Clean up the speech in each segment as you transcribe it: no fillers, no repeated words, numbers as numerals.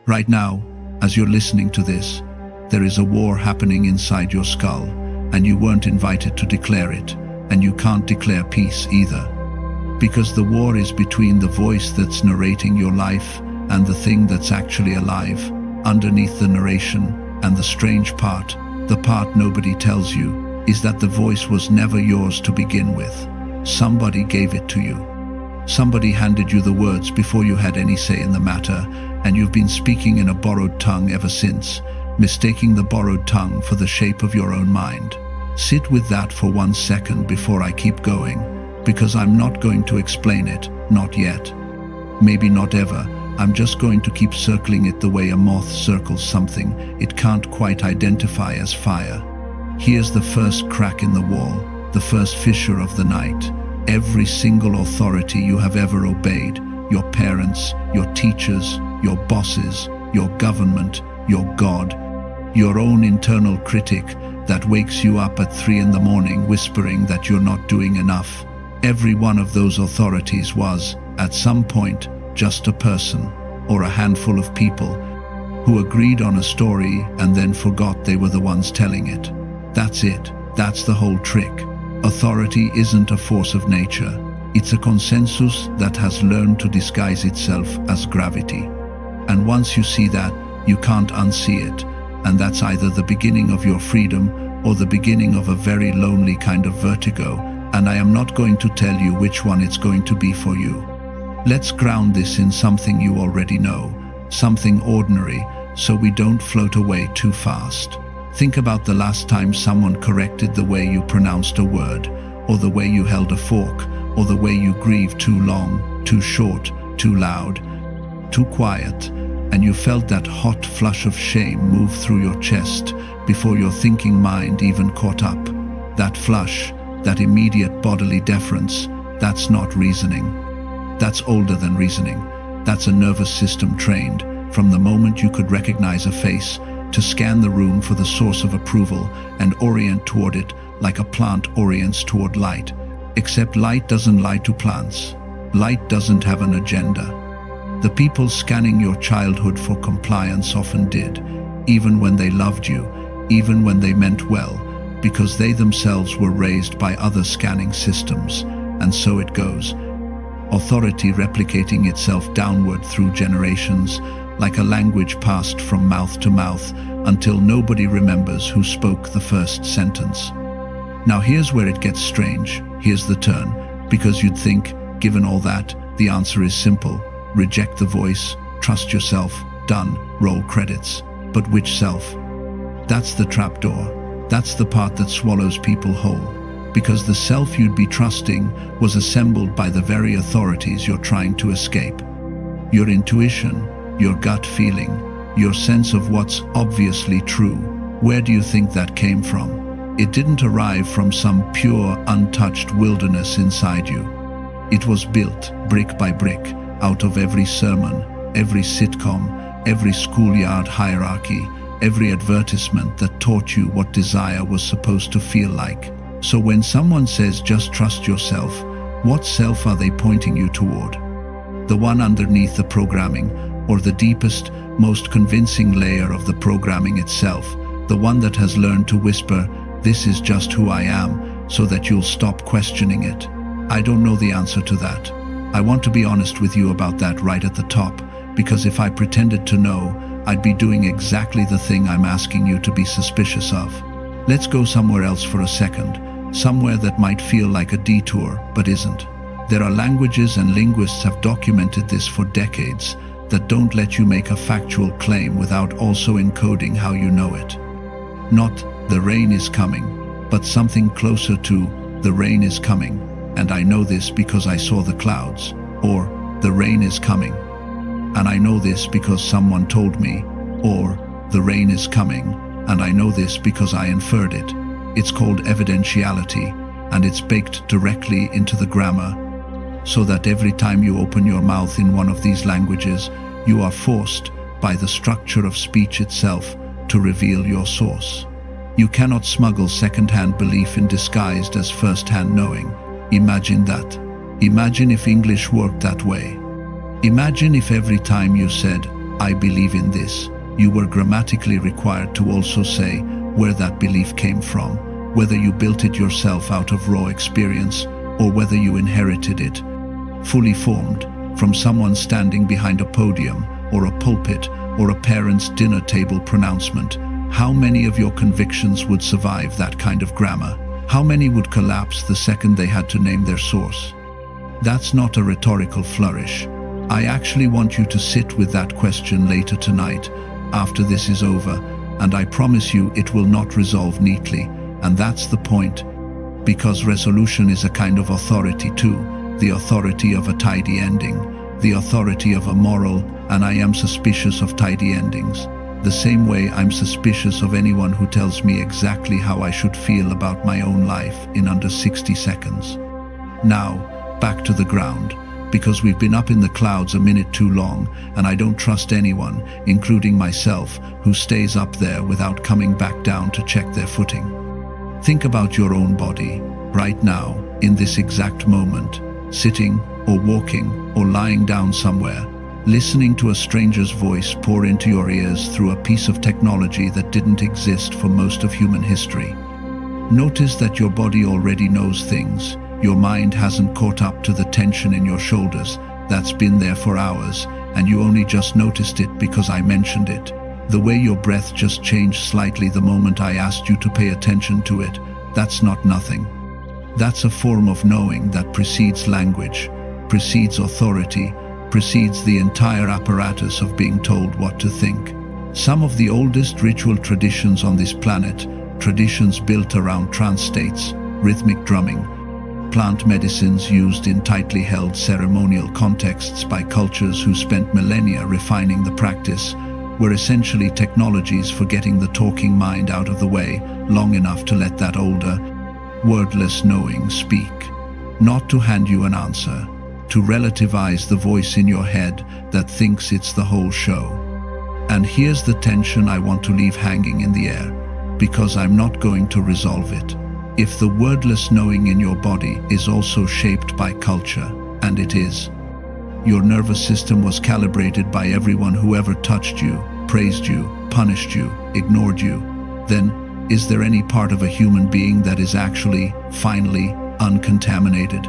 Right now, as you're listening to this, there is a war happening inside your skull, and you weren't invited to declare it, and you can't declare peace either. Because the war is between the voice that's narrating your life and the thing that's actually alive, underneath the narration. And the strange part, the part nobody tells you, is that the voice was never yours to begin with. Somebody gave it to you. Somebody handed you the words before you had any say in the matter, and you've been speaking in a borrowed tongue ever since, mistaking the borrowed tongue for the shape of your own mind. Sit with that for 1 second before I keep going, because I'm not going to explain it, not yet. Maybe not ever. I'm just going to keep circling it the way a moth circles something it can't quite identify as fire. Here's the first crack in the wall, the first fissure of the night. Every single authority you have ever obeyed, your parents, your teachers, your bosses, your government, your God, your own internal critic that wakes you up at 3 in the morning whispering that you're not doing enough. Every one of those authorities was, at some point, just a person, or a handful of people, who agreed on a story and then forgot they were the ones telling it. That's it. That's the whole trick. Authority isn't a force of nature. It's a consensus that has learned to disguise itself as gravity. And once you see that, you can't unsee it. And that's either the beginning of your freedom or the beginning of a very lonely kind of vertigo. And I am not going to tell you which one it's going to be for you. Let's ground this in something you already know, something ordinary, so we don't float away too fast. Think about the last time someone corrected the way you pronounced a word, or the way you held a fork, or the way you grieved too long, too short, too loud, too quiet, and you felt that hot flush of shame move through your chest before your thinking mind even caught up. That flush, that immediate bodily deference, that's not reasoning. That's older than reasoning. That's a nervous system trained, from the moment you could recognize a face, to scan the room for the source of approval and orient toward it like a plant orients toward light. Except light doesn't lie to plants. Light doesn't have an agenda. The people scanning your childhood for compliance often did, even when they loved you, even when they meant well, because they themselves were raised by other scanning systems. And so it goes. Authority replicating itself downward through generations, like a language passed from mouth to mouth until nobody remembers who spoke the first sentence. Now here's where it gets strange. Here's the turn, because you'd think, given all that, the answer is simple. Reject the voice, trust yourself, done, roll credits. But which self? That's the trapdoor. That's the part that swallows people whole. Because the self you'd be trusting was assembled by the very authorities you're trying to escape. Your intuition, your gut feeling, your sense of what's obviously true. Where do you think that came from? It didn't arrive from some pure, untouched wilderness inside you. It was built, brick by brick, out of every sermon, every sitcom, every schoolyard hierarchy, every advertisement that taught you what desire was supposed to feel like. So when someone says just trust yourself, what self are they pointing you toward? The one underneath the programming, or the deepest, most convincing layer of the programming itself, the one that has learned to whisper, "This is just who I am," so that you'll stop questioning it? I don't know the answer to that. I want to be honest with you about that right at the top, because if I pretended to know, I'd be doing exactly the thing I'm asking you to be suspicious of. Let's go somewhere else for a second, somewhere that might feel like a detour, but isn't. There are languages and linguists have documented this for decades, that don't let you make a factual claim without also encoding how you know it. Not, "the rain is coming," but something closer to, "the rain is coming, and I know this because I saw the clouds," or "the rain is coming, and I know this because someone told me," or "the rain is coming, and I know this because I inferred it." It's called evidentiality, and it's baked directly into the grammar, so that every time you open your mouth in one of these languages, you are forced, by the structure of speech itself, to reveal your source. You cannot smuggle second-hand belief in disguised as first-hand knowing. Imagine that. Imagine if English worked that way. Imagine if every time you said, "I believe in this," you were grammatically required to also say where that belief came from, whether you built it yourself out of raw experience or whether you inherited it, fully formed, from someone standing behind a podium or a pulpit or a parent's dinner table pronouncement. How many of your convictions would survive that kind of grammar? How many would collapse the second they had to name their source? That's not a rhetorical flourish. I actually want you to sit with that question later tonight, after this is over, and I promise you it will not resolve neatly, and that's the point. Because resolution is a kind of authority too, the authority of a tidy ending, the authority of a moral, and I am suspicious of tidy endings. The same way I'm suspicious of anyone who tells me exactly how I should feel about my own life in under 60 seconds. Now, back to the ground, because we've been up in the clouds a minute too long, and I don't trust anyone, including myself, who stays up there without coming back down to check their footing. Think about your own body, right now, in this exact moment, sitting or walking or lying down somewhere, listening to a stranger's voice pour into your ears through a piece of technology that didn't exist for most of human history. Notice that your body already knows things. Your mind hasn't caught up to the tension in your shoulders that's been there for hours, and you only just noticed it because I mentioned it. The way your breath just changed slightly the moment I asked you to pay attention to it, that's not nothing. That's a form of knowing that precedes language, precedes authority, precedes the entire apparatus of being told what to think. Some of the oldest ritual traditions on this planet, traditions built around trance states, rhythmic drumming, plant medicines used in tightly held ceremonial contexts by cultures who spent millennia refining the practice, were essentially technologies for getting the talking mind out of the way long enough to let that older, wordless knowing speak. Not to hand you an answer, to relativize the voice in your head that thinks it's the whole show. And here's the tension I want to leave hanging in the air, because I'm not going to resolve it. If the wordless knowing in your body is also shaped by culture, and it is, your nervous system was calibrated by everyone who ever touched you, praised you, punished you, ignored you, then is there any part of a human being that is actually, finally, uncontaminated?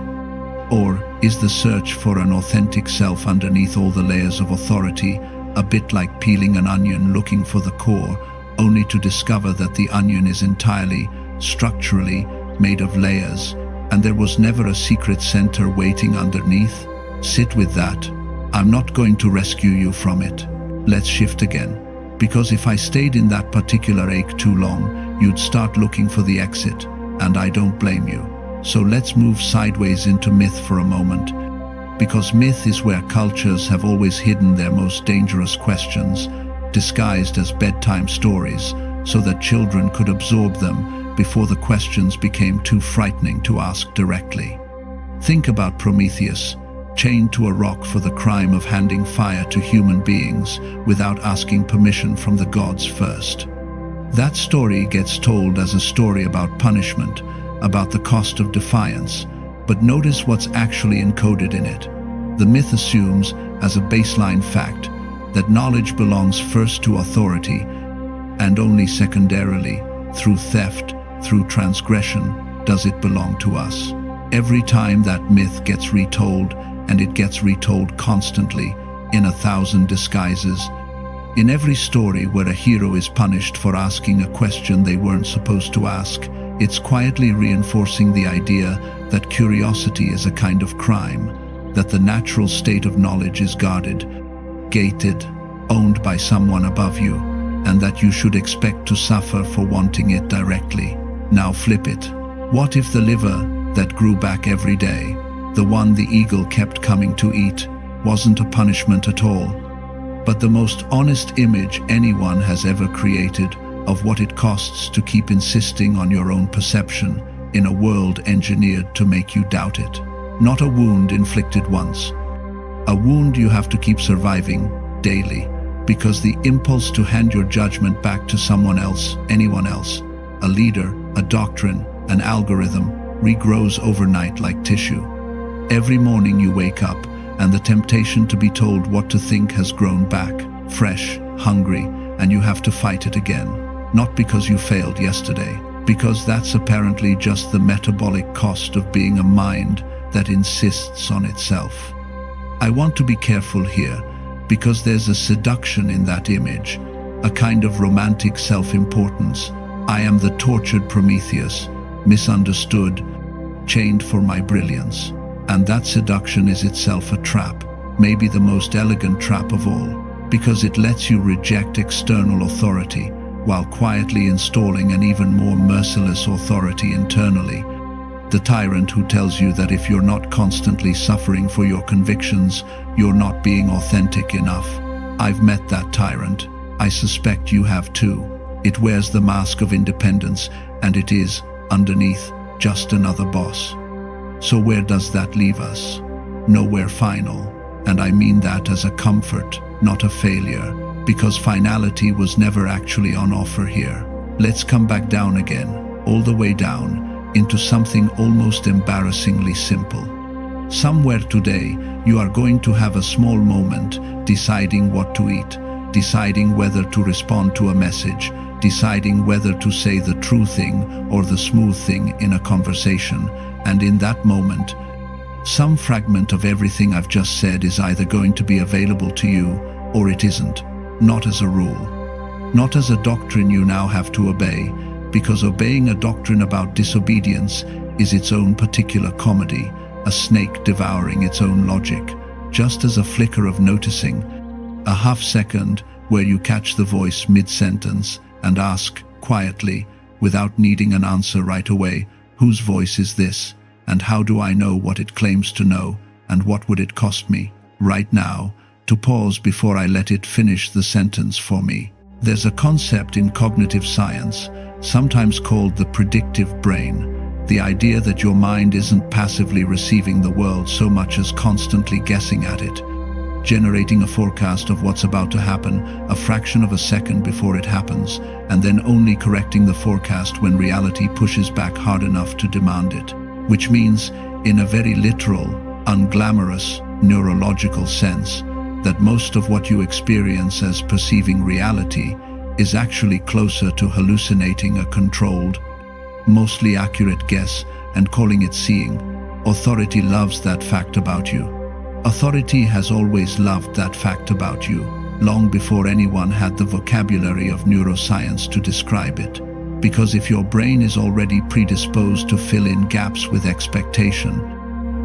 Or is the search for an authentic self underneath all the layers of authority a bit like peeling an onion looking for the core, only to discover that the onion is entirely, structurally, made of layers, and there was never a secret center waiting underneath? Sit with that. I'm not going to rescue you from it. Let's shift again. Because if I stayed in that particular ache too long, you'd start looking for the exit, and I don't blame you. So let's move sideways into myth for a moment. Because myth is where cultures have always hidden their most dangerous questions, disguised as bedtime stories, so that children could absorb them before the questions became too frightening to ask directly. Think about Prometheus, chained to a rock for the crime of handing fire to human beings without asking permission from the gods first. That story gets told as a story about punishment, about the cost of defiance, but notice what's actually encoded in it. The myth assumes, as a baseline fact, that knowledge belongs first to authority, and only secondarily, through theft, through transgression, does it belong to us. Every time that myth gets retold, and it gets retold constantly, in 1,000 disguises. In every story where a hero is punished for asking a question they weren't supposed to ask, it's quietly reinforcing the idea that curiosity is a kind of crime, that the natural state of knowledge is guarded, gated, owned by someone above you, and that you should expect to suffer for wanting it directly. Now flip it. What if the liver that grew back every day, the one the eagle kept coming to eat, wasn't a punishment at all, but the most honest image anyone has ever created of what it costs to keep insisting on your own perception in a world engineered to make you doubt it? Not a wound inflicted once. A wound you have to keep surviving daily, because the impulse to hand your judgment back to someone else, anyone else, a leader, a doctrine, an algorithm, regrows overnight like tissue. Every morning you wake up, and the temptation to be told what to think has grown back, fresh, hungry, and you have to fight it again. Not because you failed yesterday, because that's apparently just the metabolic cost of being a mind that insists on itself. I want to be careful here, because there's a seduction in that image, a kind of romantic self-importance. I am the tortured Prometheus, misunderstood, chained for my brilliance. And that seduction is itself a trap, maybe the most elegant trap of all, because it lets you reject external authority while quietly installing an even more merciless authority internally. The tyrant who tells you that if you're not constantly suffering for your convictions, you're not being authentic enough. I've met that tyrant. I suspect you have too. It wears the mask of independence, and it is, underneath, just another boss. So where does that leave us? Nowhere final. And I mean that as a comfort, not a failure, because finality was never actually on offer here. Let's come back down again, all the way down, into something almost embarrassingly simple. Somewhere today, you are going to have a small moment deciding what to eat, deciding whether to respond to a message, deciding whether to say the true thing or the smooth thing in a conversation. And in that moment, some fragment of everything I've just said is either going to be available to you or it isn't. Not as a rule. Not as a doctrine you now have to obey, because obeying a doctrine about disobedience is its own particular comedy, a snake devouring its own logic, just as a flicker of noticing, a half-second where you catch the voice mid-sentence and ask, quietly, without needing an answer right away, whose voice is this, and how do I know what it claims to know, and what would it cost me, right now, to pause before I let it finish the sentence for me. There's a concept in cognitive science, sometimes called the predictive brain, the idea that your mind isn't passively receiving the world so much as constantly guessing at it, generating a forecast of what's about to happen a fraction of a second before it happens, and then only correcting the forecast when reality pushes back hard enough to demand it. Which means, in a very literal, unglamorous, neurological sense, that most of what you experience as perceiving reality is actually closer to hallucinating a controlled, mostly accurate guess and calling it seeing. Authority loves that fact about you. Authority has always loved that fact about you, long before anyone had the vocabulary of neuroscience to describe it. Because if your brain is already predisposed to fill in gaps with expectation,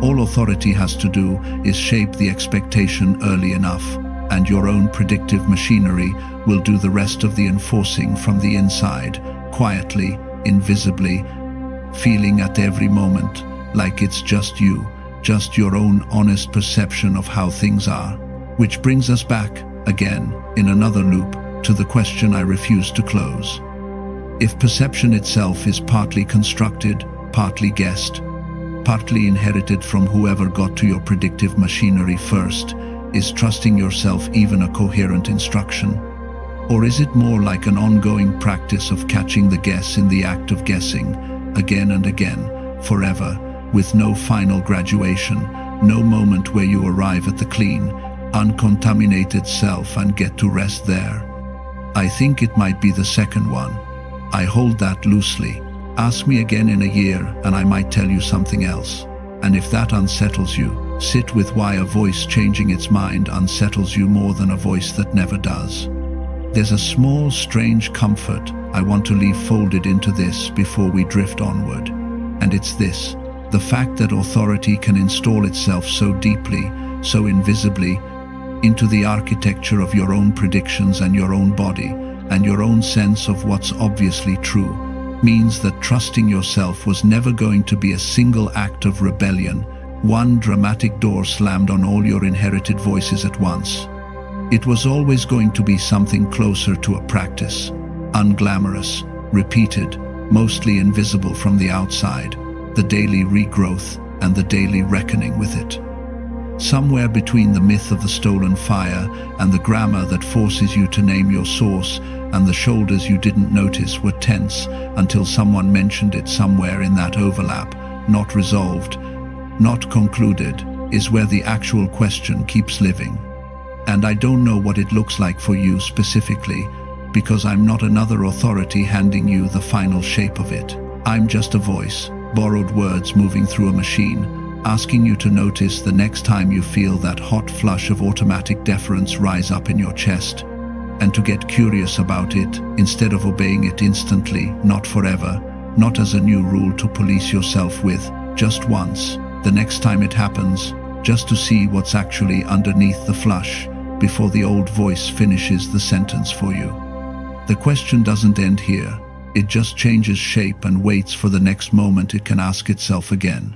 all authority has to do is shape the expectation early enough, and your own predictive machinery will do the rest of the enforcing from the inside, quietly, invisibly, feeling at every moment like it's just you, just your own honest perception of how things are. Which brings us back, again, in another loop, to the question I refuse to close. If perception itself is partly constructed, partly guessed, partly inherited from whoever got to your predictive machinery first, is trusting yourself even a coherent instruction? Or is it more like an ongoing practice of catching the guess in the act of guessing, again and again, forever, with no final graduation, no moment where you arrive at the clean, uncontaminated self and get to rest there? I think it might be the second one. I hold that loosely. Ask me again in a year and I might tell you something else. And if that unsettles you, sit with why a voice changing its mind unsettles you more than a voice that never does. There's a small, strange comfort I want to leave folded into this before we drift onward. And it's this: the fact that authority can install itself so deeply, so invisibly, into the architecture of your own predictions and your own body, and your own sense of what's obviously true, means that trusting yourself was never going to be a single act of rebellion, one dramatic door slammed on all your inherited voices at once. It was always going to be something closer to a practice, unglamorous, repeated, mostly invisible from the outside, the daily regrowth and the daily reckoning with it. Somewhere between the myth of the stolen fire and the grammar that forces you to name your source, and the shoulders you didn't notice were tense until someone mentioned it somewhere in that overlap, not resolved, not concluded, is where the actual question keeps living. And I don't know what it looks like for you specifically, because I'm not another authority handing you the final shape of it. I'm just a voice, borrowed words moving through a machine, asking you to notice the next time you feel that hot flush of automatic deference rise up in your chest, and to get curious about it instead of obeying it instantly, not forever, not as a new rule to police yourself with, just once, the next time it happens, just to see what's actually underneath the flush, before the old voice finishes the sentence for you. The question doesn't end here, it just changes shape and waits for the next moment it can ask itself again.